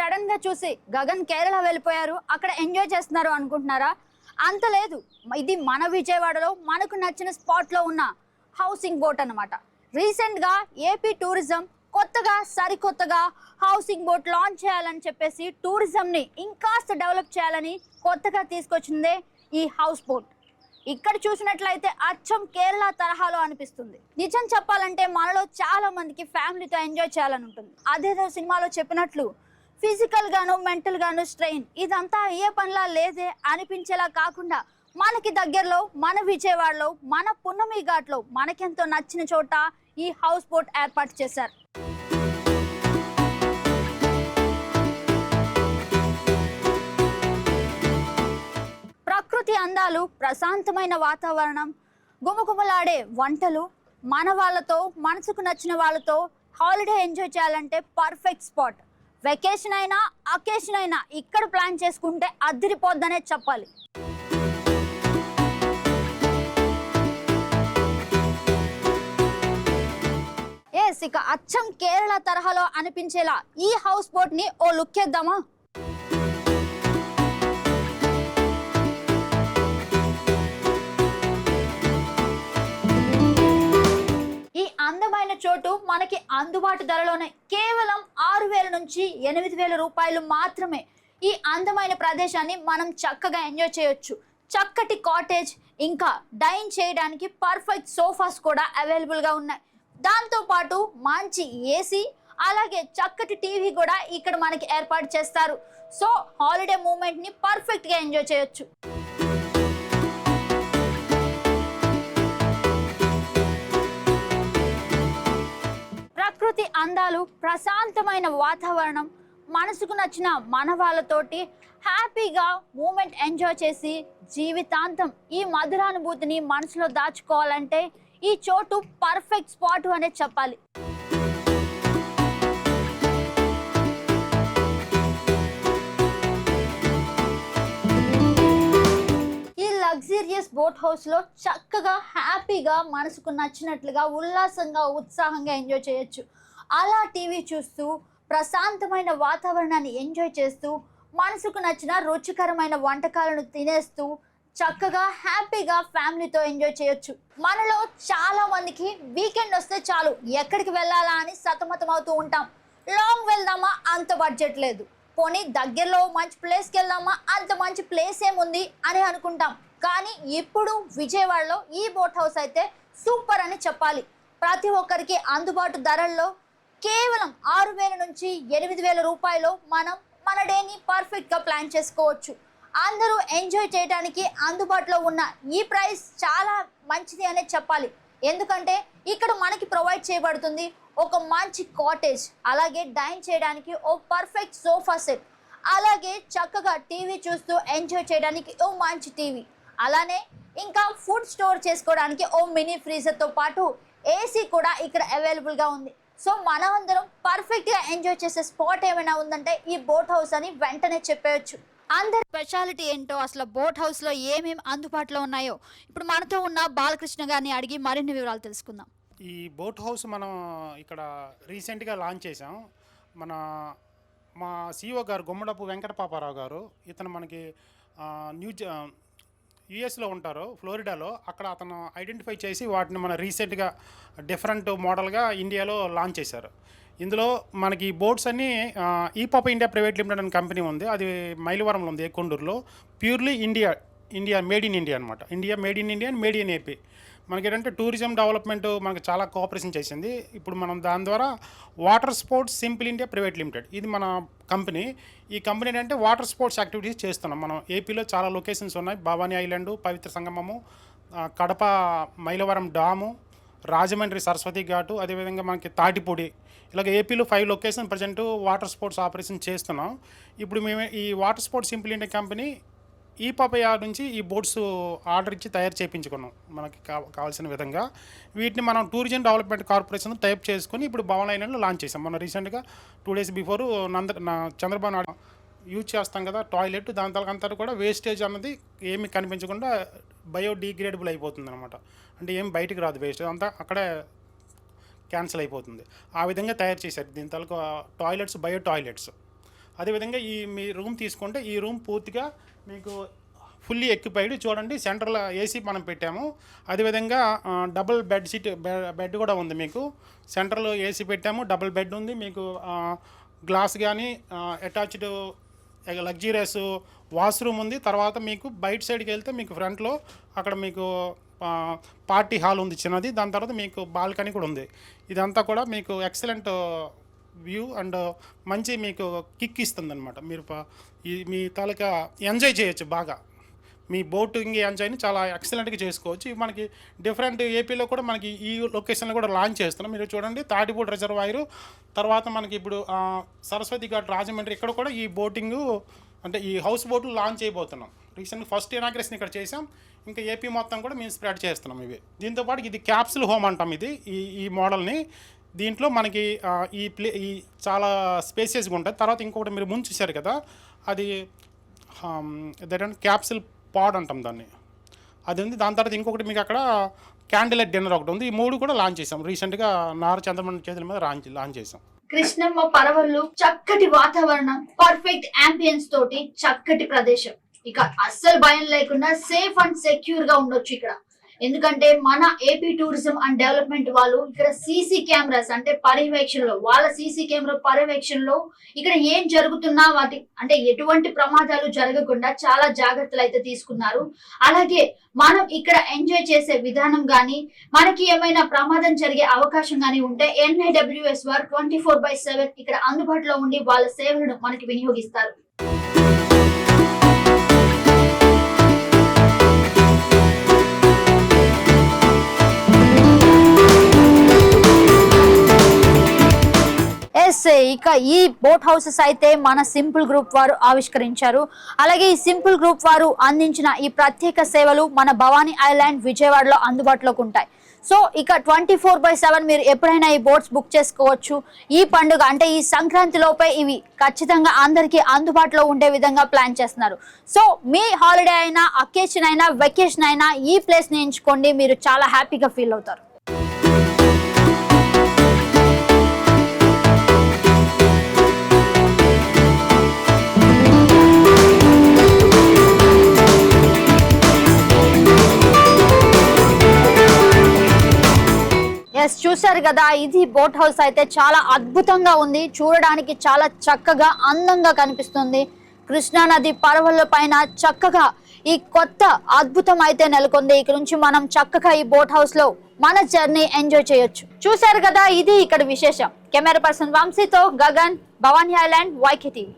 Sudden గా చూసి గగన్ కేరళ వెళ్ళిపోయారు, అక్కడ ఎంజాయ్ చేస్తున్నారు అనుకుంటున్నారా? అంత లేదు. ఇది మన విజయవాడలో మనకు నచ్చిన స్పాట్ లో ఉన్న హౌసింగ్ బోట్ అన్నమాట. రీసెంట్ గా ఏపీ టూరిజం కొత్తగా సరికొత్తగా హౌసింగ్ బోట్ లాంచ్ చేయాలని చెప్పేసి టూరిజం ని ఇంకాస్త డెవలప్ చేయాలని కొత్తగా తీసుకొచ్చిందే ఈ హౌస్ బోట్. ఇక్కడ చూసినట్లయితే అచ్చం కేరళ తరహాలో అనిపిస్తుంది. నిజం చెప్పాలంటే మనలో చాలా మందికి ఫ్యామిలీతో ఎంజాయ్ చేయాలని ఉంటుంది. అదేదో సినిమాలో చెప్పినట్లు ఫిజికల్ గాను మెంటల్ గాను స్ట్రెయిన్ ఇదంతా ఏ పనిలా లేదే అనిపించేలా కాకుండా మనకి దగ్గరలో మన విజయవాడలో మన పున్నమి ఘాట్లో మనకెంతో నచ్చిన చోట ఈ హౌస్ బోట్ ఏర్పాటు చేశారు. ప్రకృతి అందాలు, ప్రశాంతమైన వాతావరణం, గుమగుమలాడే వంటలు, మన వాళ్ళతో మనసుకు నచ్చిన వాళ్ళతో హాలిడే ఎంజాయ్ చేయాలంటే పర్ఫెక్ట్ స్పాట్. వెకేషన్ అయినా అకేషన్ అయినా ఇక్కడ ప్లాన్ చేసుకుంటే అదిరిపోద్దనే చెప్పాలి. ఇక అచ్చం కేరళ తరహాలో అనిపించేలా ఈ హౌస్ బోట్ ని ఓ లుక్ చేద్దామా? ఈ అందమైన చోటు మనకి అందుబాటు ధరలోనే కేవలం 6,000 నుంచి 8,000 రూపాయలు మాత్రమే. ఈ అందమైన ప్రదేశాన్ని మనం చక్కగా ఎంజాయ్ చేయొచ్చు. చక్కటి కాటేజ్ ఇంకా డైన్ చేయడానికి పర్ఫెక్ట్ సోఫాస్ కూడా అవైలబుల్గా ఉన్నాయి. దాంతో పాటు మంచి ఏసీ అలాగే చక్కటి టీవీ కూడా ఇక్కడ మనకి ఏర్పాటు చేస్తారు. సో హాలిడే మూమెంట్ ని పర్ఫెక్ట్ గా ఎంజాయ్ చేయొచ్చు. ప్రకృతి అందాలు, ప్రశాంతమైన వాతావరణం, మనసుకు నచ్చిన మన వాళ్ళతోటి హ్యాపీగా మూమెంట్ ఎంజాయ్ చేసి జీవితాంతం ఈ మధురానుభూతిని మనసులో దాచుకోవాలంటే ఈ చోటు పర్ఫెక్ట్ స్పాట్ అనే చెప్పాలి. ఈ లగ్జరియస్ బోట్ హౌస్ లో చక్కగా హ్యాపీగా మనసుకు నచ్చినట్లుగా ఉల్లాసంగా ఉత్సాహంగా ఎంజాయ్ చేయొచ్చు. అలా టీవీ చూస్తూ ప్రశాంతమైన వాతావరణాన్ని ఎంజాయ్ చేస్తూ మనసుకు నచ్చిన రుచికరమైన వంటకాలను తినేస్తూ చక్కగా హ్యాపీగా ఫ్యామిలీతో ఎంజాయ్ చేయొచ్చు. మనలో చాలా మందికి వీకెండ్ వస్తే చాలు ఎక్కడికి వెళ్ళాలా అని సతమతం అవుతూ ఉంటాం. లాంగ్ వెళ్దామా, అంత బడ్జెట్ లేదు. పోనీ దగ్గరలో మంచి ప్లేస్కి వెళ్దామా, అంత మంచి ప్లేస్ ఏముంది అని అనుకుంటాం. కానీ ఇప్పుడు విజయవాడలో ఈ బోట్ హౌస్ అయితే సూపర్ అని చెప్పాలి. ప్రతి ఒక్కరికి అందుబాటు ధరల్లో కేవలం 6,000 నుంచి 8,000 రూపాయలు మనం మన డేని పర్ఫెక్ట్గా ప్లాన్ చేసుకోవచ్చు. అందరూ ఎంజాయ్ చేయడానికి అందుబాటులో ఉన్న ఈ ప్రైస్ చాలా మంచిది అనే చెప్పాలి. ఎందుకంటే ఇక్కడ మనకి ప్రొవైడ్ చేయబడుతుంది ఒక మంచి కాటేజ్, అలాగే డైన్ చేయడానికి ఓ పర్ఫెక్ట్ సోఫా సెట్, అలాగే చక్కగా టీవీ చూస్తూ ఎంజాయ్ చేయడానికి ఓ మంచి టీవీ, అలానే ఇంకా ఫుడ్ స్టోర్ చేసుకోవడానికి ఓ మినీ ఫ్రీజర్తో పాటు ఏసీ కూడా ఇక్కడ అవైలబుల్గా ఉంది. సో మనం అందరం పర్ఫెక్ట్గా ఎంజాయ్ చేసే స్పాట్ ఏమైనా ఉందంటే ఈ బోట్ హౌస్ అని వెంటనే చెప్పేయచ్చు. అందరి స్పెషాలిటీ ఏంటో, అసలు బోట్ హౌస్లో ఏమేమి అందుబాటులో ఉన్నాయో ఇప్పుడు మనతో ఉన్న బాలకృష్ణ గారిని అడిగి మరిన్ని వివరాలు తెలుసుకుందాం. ఈ బోట్ హౌస్ మనం ఇక్కడ రీసెంట్గా లాంచ్ చేసాం. మా సిఇఓ గారు గుమ్మడపు వెంకట పాపారావు గారు, ఇతను మనకి యుఎస్లో ఉంటారు, ఫ్లోరిడాలో. అక్కడ అతను ఐడెంటిఫై చేసి వాటిని మన రీసెంట్గా డిఫరెంట్ మోడల్గా ఇండియాలో లాంచ్ చేశారు. ఇందులో మనకి బోట్స్ అన్నీ ఈపాప ఇండియా ప్రైవేట్ లిమిటెడ్ అనే కంపెనీ ఉంది. అది మైలవరంలో ఉంది, కొండూరులో. Purely India made in India అనమాట. India made in India and made in AP. మనకి ఏంటంటే టూరిజం డెవలప్మెంట్ మనకు చాలా కోఆపరేషన్ చేసింది. ఇప్పుడు మనం దాని ద్వారా water sports simple India private limited, ఇది మన కంపెనీ. ఈ కంపెనీ ఏంటంటే వాటర్ స్పోర్ట్స్ యాక్టివిటీస్ చేస్తున్నాం. మనం ఏపీలో చాలా లొకేషన్స్ ఉన్నాయి. భవానీ ఐలాండ్, పవిత్ర సంగమము, కడప మైలవరం డాము, రాజమండ్రి సరస్వతి ఘాటు, అదేవిధంగా మనకి తాటిపూడి, ఇలాగ ఏపీలో 5 location present water sports operation చేస్తున్నాం. ఇప్పుడు మేము ఈ water sports simple India company ఈ పాపయా నుంచి ఈ బోట్స్ ఆర్డర్ ఇచ్చి తయారు చేయించుకున్నాం మనకి కావాల్సిన విధంగా. వీటిని మనం టూరిజం డెవలప్మెంట్ కార్పొరేషన్ టైప్ చేసుకుని ఇప్పుడు భవన్ ఐలాండ్లో లాంచ్ చేసాం. మనం రీసెంట్గా 2 days before Chandrababu Naidu use చేస్తాం కదా టాయిలెట్, దాని తలకంతా కూడా వేస్టేజ్ అన్నది ఏమి కనిపించకుండా బయోడిగ్రేడబుల్ అయిపోతుంది అనమాట. అంటే ఏం బయటికి రాదు వేస్టేజ్, అంతా అక్కడే క్యాన్సిల్ అయిపోతుంది. ఆ విధంగా తయారు చేశారు. దీని తలకు టాయిలెట్స్ బయో టాయిలెట్స్. అదేవిధంగా ఈ మీ రూమ్ తీసుకుంటే ఈ రూమ్ పూర్తిగా మీకు ఫుల్లీ ఎక్విపైడ్. చూడండి సెంట్రల్ ఏసీ మనం పెట్టాము. అదేవిధంగా డబుల్ బెడ్ కూడా ఉంది. మీకు సెంట్రల్ ఏసీ పెట్టాము, డబుల్ బెడ్ ఉంది. మీకు గ్లాస్ కానీ అటాచ్డ్ లగ్జీరియస్ వాష్రూమ్ ఉంది. తర్వాత మీకు బయట సైడ్కి వెళ్తే మీకు ఫ్రంట్లో అక్కడ మీకు పార్టీ హాల్ ఉంది చిన్నది. దాని తర్వాత మీకు బాల్కనీ కూడా ఉంది. ఇదంతా కూడా మీకు ఎక్సలెంట్ వ్యూ అండ్ మంచి మీకు కిక్ ఇస్తుంది అనమాట. మీరు మీ తాలూకా ఎంజాయ్ చేయొచ్చు బాగా. మీ బోటింగ్ ఎంజాయ్ని చాలా ఎక్సలెంట్గా చేసుకోవచ్చు. మనకి డిఫరెంట్ ఏపీలో కూడా మనకి ఈ లొకేషన్లో కూడా లాంచ్ చేస్తున్నాం. మీరు చూడండి తాటిపూడి రిజర్వాయరు, తర్వాత మనకి ఇప్పుడు సరస్వతి ఘాట్ రాజమండ్రి, ఇక్కడ కూడా ఈ బోటింగు అంటే ఈ హౌస్ బోట్లు లాంచ్ చేయబోతున్నాం. రీసెంట్గా ఫస్ట్ ఇనాగ్రేషన్ ఇక్కడ చేసాం. ఇంకా ఏపీ మొత్తం కూడా మేము స్ప్రెడ్ చేస్తున్నాం ఇవి. దీంతోపాటు ఇది క్యాప్సుల్ హోమ్ అంటాం. ఇది ఈ మోడల్ని దీంట్లో మనకి ఈ చాలా స్పేసియస్గా ఉంటుంది. తర్వాత ఇంకొకటి మీరు ముందు చూశారు కదా, అది అదేంటంటే క్యాప్సుల్ పాడ్ అంటాం దాన్ని, అది ఉంది. దాని తర్వాత ఇంకొకటి మీకు అక్కడ క్యాండిల్ లైట్ డిన్నర్ ఒకటి ఉంది. ఈ 3 కూడా లాంచ్ చేసాం రీసెంట్గా. నార చంద్రమణి చేతుల మీద లాంచ్ చేసాం. కృష్ణమ్మ పరవళ్ళు, చక్కటి వాతావరణం, పర్ఫెక్ట్ అంబియన్స్ తోటి చక్కటి ప్రదేశం. ఇక అస్సలు భయం లేకుండా సేఫ్ అండ్ సెక్యూర్ గా ఉండొచ్చు ఇక్కడ. ఎందుకంటే మన ఏపీ టూరిజం అండ్ డెవలప్మెంట్ వాళ్ళు ఇక్కడ సీసీ కెమెరాస్ అంటే పర్యవేక్షణలో, వాళ్ళ సీసీ కెమెరా పర్యవేక్షణలో ఇక్కడ ఏం జరుగుతున్నా వాటి అంటే ఎటువంటి ప్రమాదాలు జరగకుండా చాలా జాగ్రత్తలు అయితే తీసుకున్నారు. అలాగే మనం ఇక్కడ ఎంజాయ్ చేసే విధానం గానీ, మనకి ఏమైనా ప్రమాదం జరిగే అవకాశం గానీ ఉంటే NIWS వారు 24/7 ఇక్కడ అందుబాటులో ఉండి వాళ్ళ సేవలను మనకి వినియోగిస్తారు. ఇక ఈ బోట్ హౌసెస్ అయితే మన సింపుల్ గ్రూప్ వారు ఆవిష్కరించారు. అలాగే ఈ సింపుల్ గ్రూప్ వారు అందించిన ఈ ప్రత్యేక సేవలు మన భవానీ ఐలాండ్ విజయవాడలో అందుబాటులోకి ఉంటాయి. సో ఇక 24/7 మీరు ఎప్పుడైనా ఈ బోట్స్ బుక్ చేసుకోవచ్చు. ఈ పండుగ అంటే ఈ సంక్రాంతి లోపే ఇవి ఖచ్చితంగా అందరికీ అందుబాటులో ఉండే విధంగా ప్లాన్ చేస్తున్నారు. సో మీ హాలిడే అయినా, అకేషన్ అయినా, వెకేషన్ అయినా ఈ ప్లేస్ని ఎంచుకోండి. మీరు చాలా హ్యాపీగా ఫీల్ అవుతారు. చూశారు కదా, ఇది బోట్ హౌస్ అయితే చాలా అద్భుతంగా ఉంది. చూడడానికి చాలా చక్కగా అందంగా కనిపిస్తుంది. కృష్ణా నది పరవళ్ళ పైన చక్కగా ఈ కొత్త అద్భుతం అయితే నెలకొంది. ఇక్కడ నుంచి మనం చక్కగా ఈ బోట్ హౌస్ లో మన జర్నీ ఎంజాయ్ చేయొచ్చు. చూశారు కదా, ఇది ఇక్కడ విశేషం. కెమెరా పర్సన్ వంశీతో Gagan, Bhavani island, YK TV.